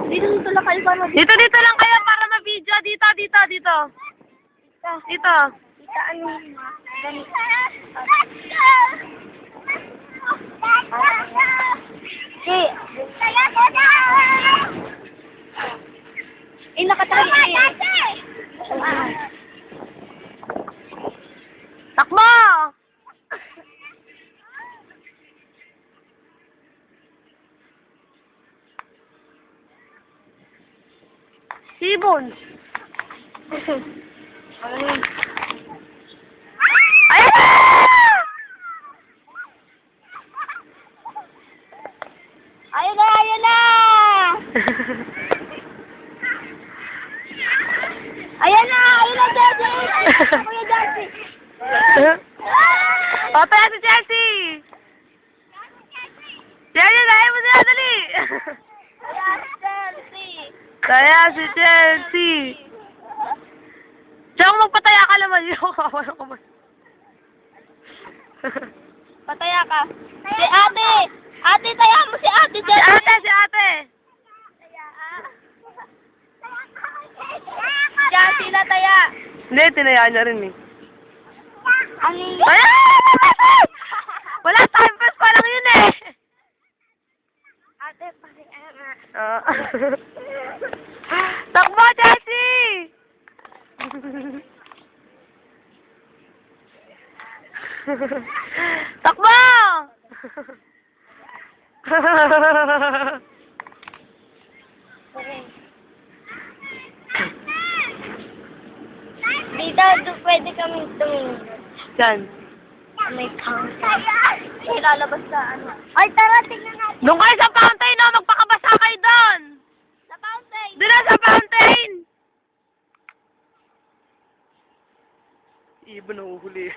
Dito lang kayo para Dito lang kayo para ma-video. Dito. Dito, ano yung mga ganito. Nakatali Takbo! Sibon. Ayan na! Ayun na! Ayan na, Daddy! Kuya Daddy! O, tayo si Chelsea! Chelsea, tayo mo siya, dali! Kaya si Chelsea! Diyan magpataya ka naman yun. Kawalan ko man. Pataya ka. Si ate! Ate, taya mo si ate, Si ate! Diyan sila taya. Hindi, tinayaan niya rin eh. Ano? Ay! Wala, time pass pa lang yun eh. Ate, pakianga. Takbo, Chelsea! Takbo! Dito, pwede kami tumingin. Diyan. May counter. Ilalabas sa ano. Ay, tara, tingnan natin. Doon kayo sa fountain, no? Magpakabasa kayo doon! Sa fountain. Doon na sa fountain! Ibon na uhuli.